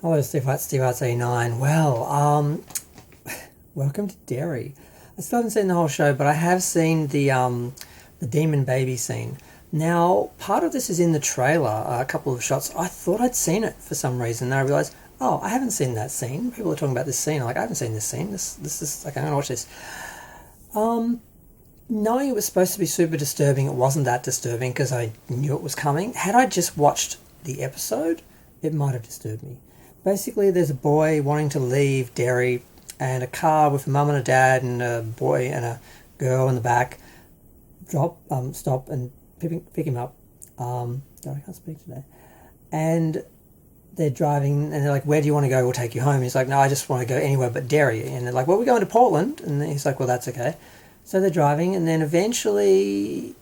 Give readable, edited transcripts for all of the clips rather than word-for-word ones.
Hello, Steve Hearts 89. Well, welcome to Derry. I still haven't seen the whole show, but I have seen the Demon Baby Scene. Now, part of this is in the trailer, a couple of shots. I thought I'd seen it for some reason, then I realised, oh, I haven't seen that scene. People are talking about this scene. I'm like, I haven't seen this scene. This is, okay, I'm going to watch this. Knowing it was supposed to be super disturbing, it wasn't that disturbing because I knew it was coming. Had I just watched the episode, it might have disturbed me. Basically, there's a boy wanting to leave Derry and a car with a mum and a dad and a boy and a girl in the back stop and pick him up. I can't speak today. And they're driving and they're like, where do you want to go? We'll take you home. He's like, no, I just want to go anywhere but Derry. And they're like, well, we're going to Portland. And he's like, well, that's okay. So they're driving and then eventually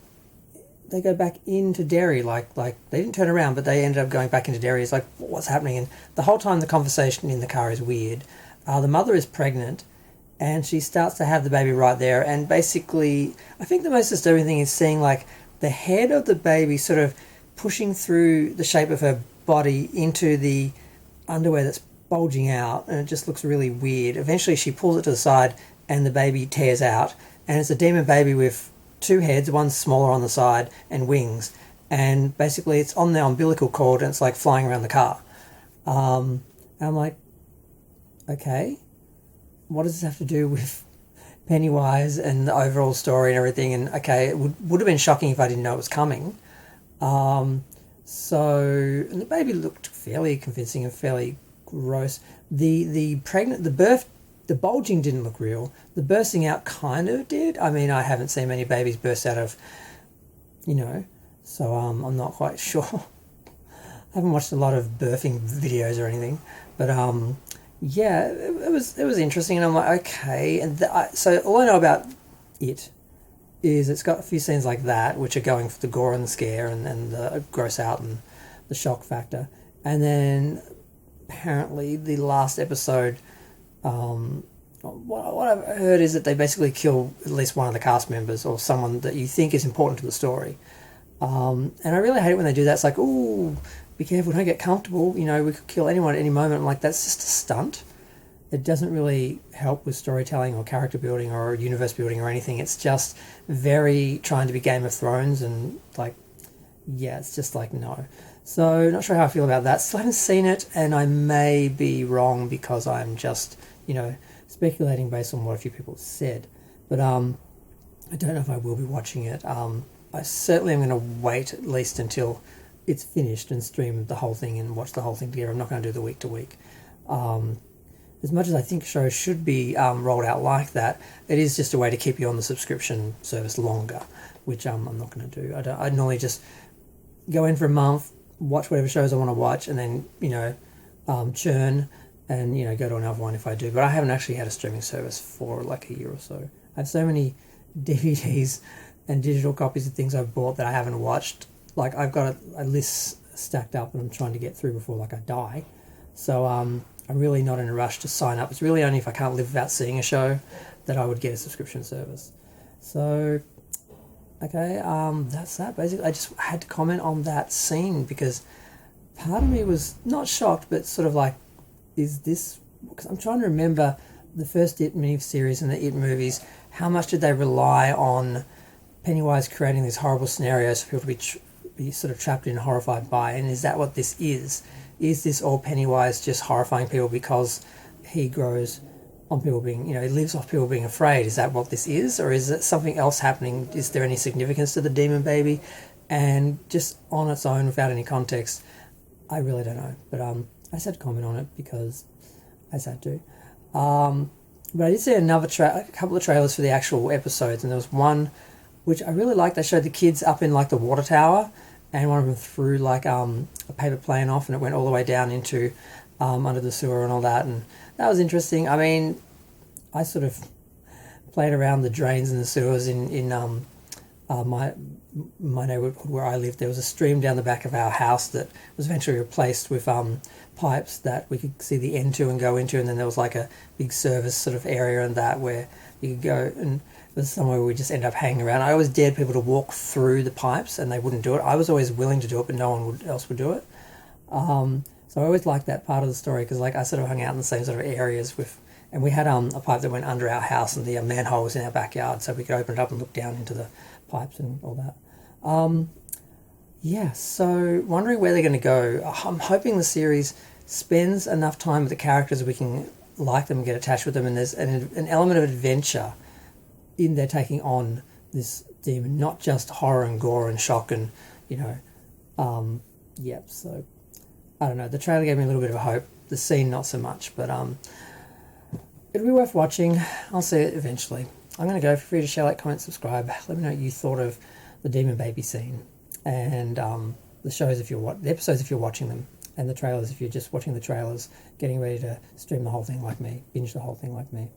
they go back into Derry, like they didn't turn around, but they ended up going back into Derry. It's like, what's happening? And the whole time the conversation in the car is weird. The mother is pregnant, and she starts to have the baby right there. And basically, I think the most disturbing thing is seeing like the head of the baby sort of pushing through the shape of her body into the underwear that's bulging out, and it just looks really weird. Eventually, she pulls it to the side, and the baby tears out, and it's a demon baby with two heads, one smaller on the side, and wings. And basically it's on the umbilical cord and it's like flying around the car. And I'm like, okay, what does this have to do with Pennywise and the overall story and everything? And okay, it would have been shocking if I didn't know it was coming. And the baby looked fairly convincing and fairly gross. The bulging didn't look real. The bursting out kind of did. I mean, I haven't seen many babies burst out of, so I'm not quite sure. I haven't watched a lot of birthing videos or anything, but yeah, it was interesting, and I'm like, okay. And so all I know about it is it's got a few scenes like that, which are going for the gore and the scare and the gross out and the shock factor, and then apparently the last episode. What I've heard is that they basically kill at least one of the cast members or someone that you think is important to the story. And I really hate it when they do that. It's like, ooh, be careful, don't get comfortable. We could kill anyone at any moment. I'm like, that's just a stunt. It doesn't really help with storytelling or character building or universe building or anything. It's just very trying to be Game of Thrones and like, yeah, it's just like, no. So not sure how I feel about that. Still haven't seen it, and I may be wrong because I'm just, speculating based on what a few people said. But I don't know if I will be watching it. I certainly am going to wait at least until it's finished and stream the whole thing and watch the whole thing together. I'm not going to do the week to week. As much as I think shows should be rolled out like that, it is just a way to keep you on the subscription service longer, which I'm not going to do. I normally just go in for a month, watch whatever shows I want to watch, and then churn and go to another one if I do. But I haven't actually had a streaming service for like a year or so. I have so many DVDs and digital copies of things I've bought that I haven't watched. Like I've got a list stacked up and I'm trying to get through before like I die. So I'm really not in a rush to sign up. It's really only if I can't live without seeing a show that I would get a subscription service. So okay, that's that. Basically, I just had to comment on that scene because part of me was not shocked, but sort of like, is this... Because I'm trying to remember the first It mini-series and the It movies, how much did they rely on Pennywise creating these horrible scenarios for people to be sort of trapped in and horrified by, and is that what this is? Is this all Pennywise just horrifying people because he grows on people being, he lives off people being afraid? Is that what this is? Or is it something else happening? Is there any significance to the Demon Baby? And just on its own, without any context, I really don't know. But I just had to comment on it because I just had to. But I did see a couple of trailers for the actual episodes, and there was one which I really liked. They showed the kids up in like the water tower, and one of them threw like a paper plane off, and it went all the way down into under the sewer and all that, and that was interesting. I mean, I sort of played around the drains and the sewers in my neighborhood where I lived. There was a stream down the back of our house that was eventually replaced with pipes that we could see the end to and go into, and then there was like a big service sort of area and that where you could go, and it was somewhere where we just end up hanging around. I always dared people to walk through the pipes and they wouldn't do it. I was always willing to do it, but no one else would do it. So I always liked that part of the story because like I sort of hung out in the same sort of areas with, and we had a pipe that went under our house and the manhole was in our backyard, so we could open it up and look down into the pipes and all that. Yeah, so wondering where they're going to go. I'm hoping the series spends enough time with the characters we can like them and get attached with them, and there's an element of adventure in their taking on this demon, not just horror and gore and shock and, you know, yep, so I don't know. The trailer gave me a little bit of hope. The scene, not so much, but it'll be worth watching. I'll see it eventually. I'm going to go. Feel free to share, like, comment, subscribe. Let me know what you thought of the Demon Baby Scene and the shows the episodes if you're watching them, and the trailers if you're just watching the trailers, getting ready to stream the whole thing like me, binge the whole thing like me.